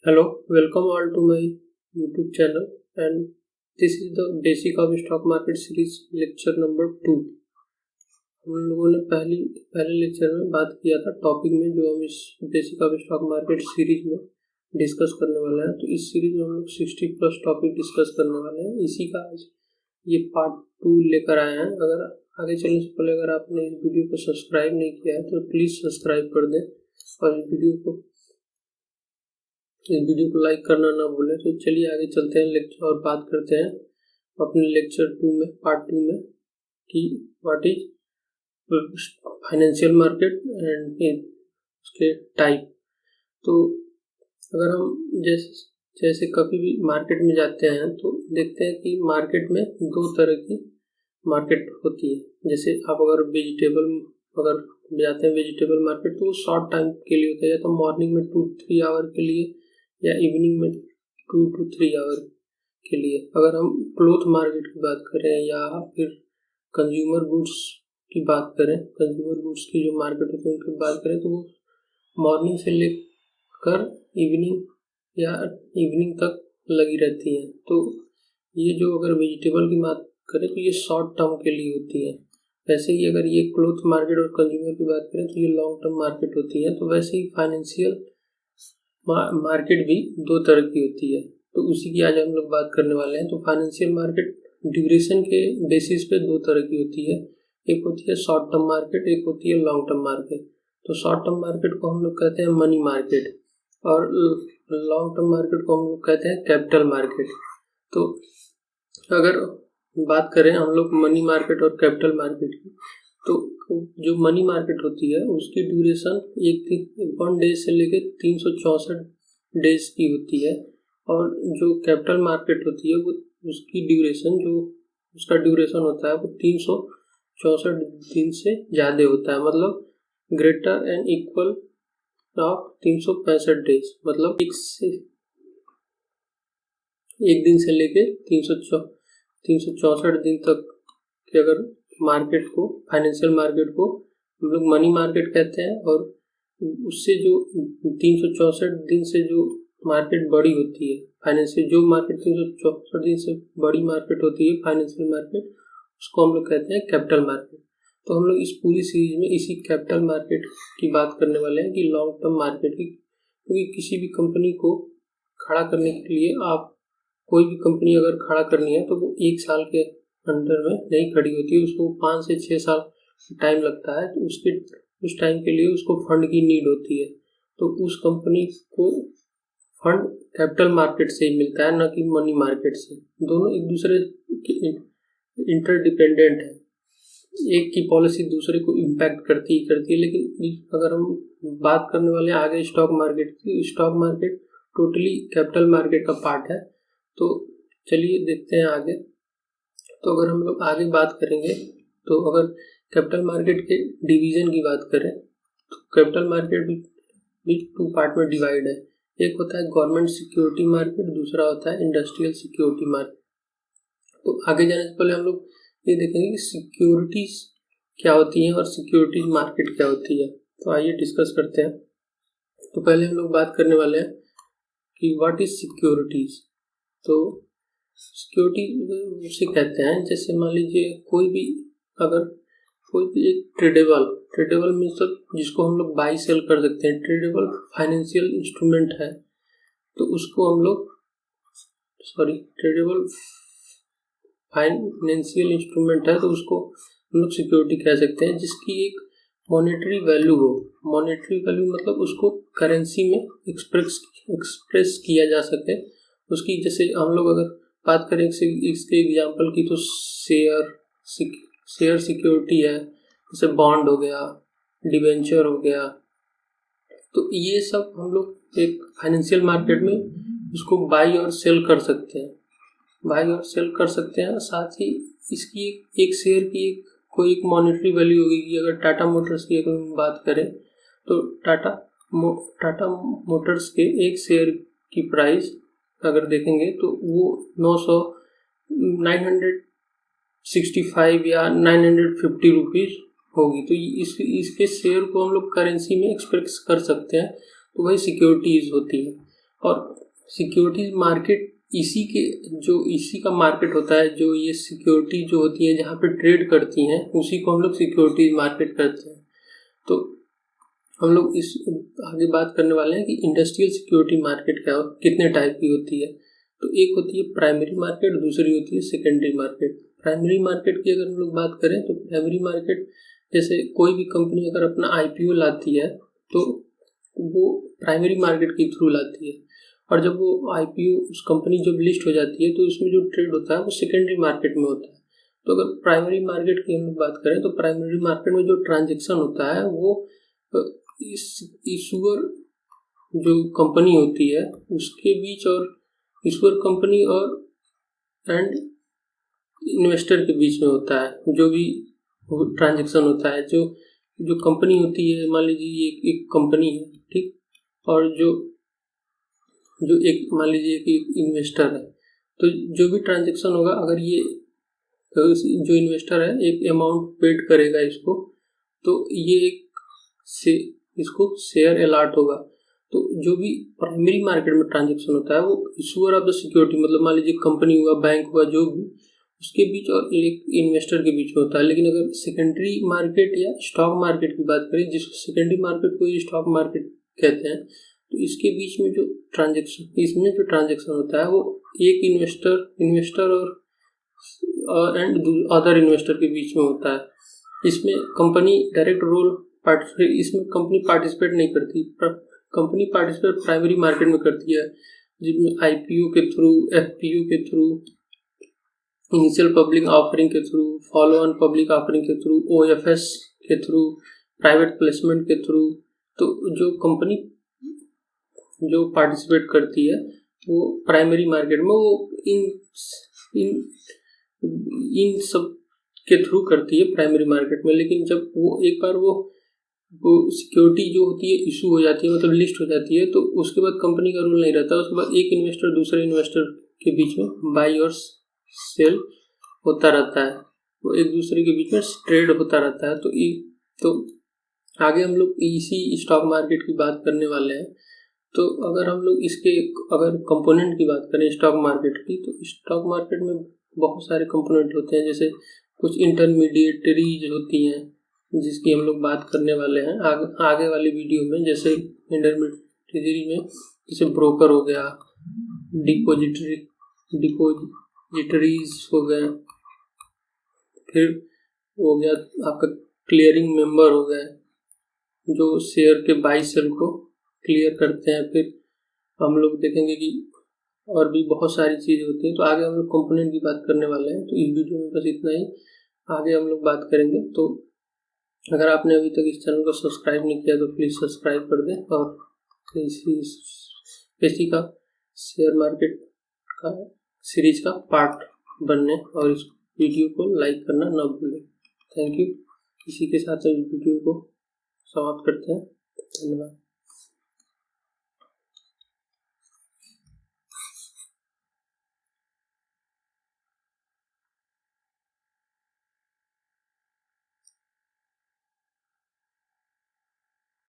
Hello, welcome all to my YouTube channel and this is the basic of stock market series lecture number 2। हम लोगों ने पहले lecture में बात किया था टॉपिक में जो हम इस basic of stock market series में डिस्कस करने वाले हैं। तो इस सीरीज में हम लोग 60+ टॉपिक डिस्कस करने वाले हैं। इसी का आज ये पार्ट 2 लेकर आए हैं। अगर आगे चलने से पहले अगर आपने इस वीडियो को सब्सक्राइब नहीं किया है तो प्लीज़ सब्सक्राइब कर दें और इस वीडियो को लाइक करना ना भूलें। तो चलिए आगे चलते हैं लेक्चर और बात करते हैं अपने लेक्चर 2 में पार्ट 2 में कि what is financial market and उसके टाइप। तो अगर हम जैसे कभी भी मार्केट में जाते हैं तो देखते हैं कि मार्केट में दो तरह की मार्केट होती है। जैसे आप अगर जाते हैं वेजिटेबल मार्केट तो वो शॉर्ट टाइम के लिए होता है, या तो मॉर्निंग में 2-3 आवर के लिए या इवनिंग में 2-3 आवर के लिए। अगर हम क्लोथ मार्केट की बात करें या फिर कंज्यूमर गुड्स की बात करें, कंज्यूमर गुड्स की जो मार्केट होती है उनकी बात करें तो वो मॉर्निंग से लेकर इवनिंग तक लगी रहती हैं। तो ये जो अगर वेजिटेबल की बात करें तो ये शॉर्ट टर्म के लिए होती है। वैसे ही अगर ये क्लोथ मार्केट और कंज्यूमर की बात करें तो ये लॉन्ग टर्म मार्केट होती है। तो वैसे ही फाइनेंशियल मार्केट भी दो तरह की होती है। तो उसी की आज हम लोग बात करने वाले हैं। तो फाइनेंशियल मार्केट ड्यूरेशन के बेसिस पे दो तरह की होती है। एक होती है शॉर्ट टर्म मार्केट, एक होती है लॉन्ग टर्म मार्केट। तो शॉर्ट टर्म मार्केट को हम लोग कहते हैं मनी मार्केट और लॉन्ग टर्म मार्केट को हम लोग कहते हैं कैपिटल मार्केट। तो अगर बात करें हम लोग मनी मार्केट और कैपिटल मार्केट की, तो जो मनी मार्केट होती है उसकी ड्यूरेशन 1 डे से लेकर 364 डेज की होती है। और जो कैपिटल मार्केट होती है वो उसका ड्यूरेशन होता है वो 364 दिन से ज़्यादा होता है, मतलब greater and equal of 365 days. मतलब एक दिन से लेके 364 दिन तक के अगर मार्केट को, फाइनेंशियल मार्केट को हम लोग मनी मार्केट कहते हैं। और उससे जो 364 दिन से जो मार्केट बड़ी होती है, फाइनेंशियल जो मार्केट 364 दिन से बड़ी मार्केट होती है फाइनेंशियल मार्केट, उसको हम लोग कहते हैं कैपिटल मार्केट। तो हम लोग इस पूरी सीरीज में इसी कैपिटल मार्केट की बात करने वाले हैं कि लॉन्ग टर्म मार्केट की। क्योंकि किसी भी कंपनी को खड़ा करने के लिए आप कोई भी कंपनी अगर खड़ा करनी है तो वो 1 साल के अंडर में नहीं खड़ी होती है, उसको 5 से 6 साल टाइम लगता है। तो उस टाइम के लिए उसको फंड की नीड होती है। तो उस कंपनी को फंड कैपिटल मार्केट से ही मिलता है, न कि मनी मार्केट से। दोनों एक दूसरे के इंटरडिपेंडेंट है, एक की पॉलिसी दूसरे को इम्पैक्ट करती है। लेकिन अगर हम बात करने वाले हैं आगे स्टॉक मार्केट की, stock market totally capital market का पार्ट है। तो चलिए देखते हैं आगे। तो अगर हम लोग आगे बात करेंगे तो अगर कैपिटल मार्केट के डिवीजन की बात करें तो कैपिटल मार्केट भी 2 पार्ट में डिवाइड है। एक होता है गवर्नमेंट सिक्योरिटी मार्केट, दूसरा होता है इंडस्ट्रियल सिक्योरिटी मार्केट। तो आगे जाने से पहले हम लोग ये देखेंगे कि सिक्योरिटीज क्या होती हैं और सिक्योरिटीज मार्केट क्या होती है। तो आइए डिस्कस करते हैं। तो पहले हम लोग बात करने वाले हैं कि व्हाट इज सिक्योरिटीज। तो सिक्योरिटी उसे कहते हैं, जैसे मान लीजिए कोई भी एक ट्रेडेबल मीन्स जिसको हम लोग बाई सेल कर सकते हैं, ट्रेडेबल फाइनेंशियल इंस्ट्रूमेंट है तो उसको हम लोग ट्रेडेबल फाइनेंशियल इंस्ट्रूमेंट है तो उसको हम लोग सिक्योरिटी कह सकते हैं, जिसकी एक मॉनेटरी वैल्यू हो। मॉनेटरी वैल्यू मतलब उसको करेंसी में एक्सप्रेस किया जा सके उसकी। जैसे हम लोग अगर बात करें इसके एग्जांपल की तो शेयर सिक्योरिटी है, जैसे बॉन्ड हो गया, डिबेंचर हो गया। तो ये सब हम लोग एक फाइनेंशियल मार्केट में उसको बाई और सेल कर सकते हैं। साथ ही इसकी एक शेयर की कोई एक मॉनेटरी वैल्यू होगी कि अगर टाटा मोटर्स की अगर हम बात करें तो टाटा मोटर्स के एक शेयर की प्राइस अगर देखेंगे तो वो 965 या 950 रुपीज़ होगी। तो इसके शेयर को हम लोग करेंसी में एक्सप्रेस कर सकते हैं, तो वही सिक्योरिटीज होती है। और सिक्योरिटीज मार्केट इसी का मार्केट होता है, जो ये सिक्योरिटी जो होती है जहाँ पे ट्रेड करती हैं उसी को हम लोग सिक्योरिटीज मार्केट करते हैं। तो हम लोग इस आगे बात करने वाले हैं कि इंडस्ट्रियल सिक्योरिटी मार्केट क्या कितने टाइप की होती है। तो एक होती है प्राइमरी मार्केट, दूसरी होती है सेकेंडरी मार्केट। प्राइमरी मार्केट की अगर हम लोग बात करें तो प्राइमरी मार्केट जैसे कोई भी कंपनी अगर अपना आईपीओ लाती है तो वो प्राइमरी मार्केट के थ्रू लाती है, और जब वो आईपीओ उस कंपनी जब लिस्ट हो जाती है तो उसमें जो ट्रेड होता है वो सेकेंडरी मार्केट में होता है। तो अगर प्राइमरी मार्केट की हम बात करें तो प्राइमरी मार्केट में जो ट्रांजेक्शन होता है वो इशूअर जो कंपनी होती है उसके बीच और इशूअर कंपनी और एंड इन्वेस्टर के बीच में होता है। जो भी ट्रांजेक्शन होता है, जो कंपनी होती है, मान लीजिए एक कंपनी है, ठीक, और जो एक मान लीजिए कि एक इन्वेस्टर है, तो जो भी ट्रांजेक्शन होगा अगर ये जो इन्वेस्टर है एक अमाउंट पेड करेगा इसको, तो ये इसको शेयर अलॉट होगा। तो जो भी प्राइमरी मार्केट में ट्रांजेक्शन होता है वो इशूअर ऑफ द सिक्योरिटी, मतलब मान लीजिए कंपनी हुआ, बैंक हुआ, जो भी उसके बीच और एक इन्वेस्टर के बीच में होता है। लेकिन अगर सेकेंडरी मार्केट या स्टॉक मार्केट की बात करें, जिसको सेकेंडरी मार्केट को स्टॉक मार्केट कहते हैं, तो इसके बीच में जो ट्रांजेक्शन होता है वो एक इन्वेस्टर और एंड अदर इन्वेस्टर के बीच में होता है। इसमें कंपनी डायरेक्ट इसमें कंपनी पार्टिसिपेट नहीं करती। कंपनी पार्टिसिपेट प्राइमरी मार्केट में करती है, जिसमें आईपीओ के थ्रू, एफपीओ के थ्रू, इनिशियल पब्लिक ऑफरिंग के through, follow on public offering के थ्रू, ओएफएस के थ्रू, प्राइवेट प्लेसमेंट के थ्रू। तो जो कंपनी जो पार्टिसिपेट करती है वो प्राइमरी मार्केट में वो इन सब के थ्रू करती है प्राइमरी मार्केट में। लेकिन जब वो एक बार वो सिक्योरिटी जो होती है इशू हो जाती है, मतलब लिस्ट हो जाती है, तो उसके बाद कंपनी का रूल नहीं रहता। उसके बाद एक इन्वेस्टर दूसरे इन्वेस्टर के बीच में बाई और सेल होता रहता है, वो एक दूसरे के बीच में ट्रेड होता रहता है। तो आगे हम लोग इसी स्टॉक मार्केट की बात करने वाले हैं। तो अगर हम लोग अगर कंपोनेंट की बात करें स्टॉक मार्केट की, तो स्टॉक मार्केट में बहुत सारे कंपोनेंट होते हैं। जैसे कुछ इंटरमीडिएटरीज होती हैं जिसकी हम लोग बात करने वाले हैं आगे वाली वीडियो में। जैसे इंटरमीडिएटरी में जैसे ब्रोकर हो गया, डिपोजिटरीज हो गए, फिर हो गया आपका क्लियरिंग मेंबर हो गए जो शेयर के बाई सेल को क्लियर करते हैं। फिर हम लोग देखेंगे कि और भी बहुत सारी चीज़ होती हैं। तो आगे हम लोग कंपोनेंट की बात करने वाले हैं। तो इस वीडियो में बस इतना ही, आगे हम लोग बात करेंगे। तो अगर आपने अभी तक इस चैनल को सब्सक्राइब नहीं किया तो प्लीज़ सब्सक्राइब कर दें, और इसी का शेयर मार्केट का सीरीज का पार्ट बनने और इस वीडियो को लाइक करना ना भूलें। Thank you. इसी के साथ इस वीडियो को समाप्त करते हैं। धन्यवाद।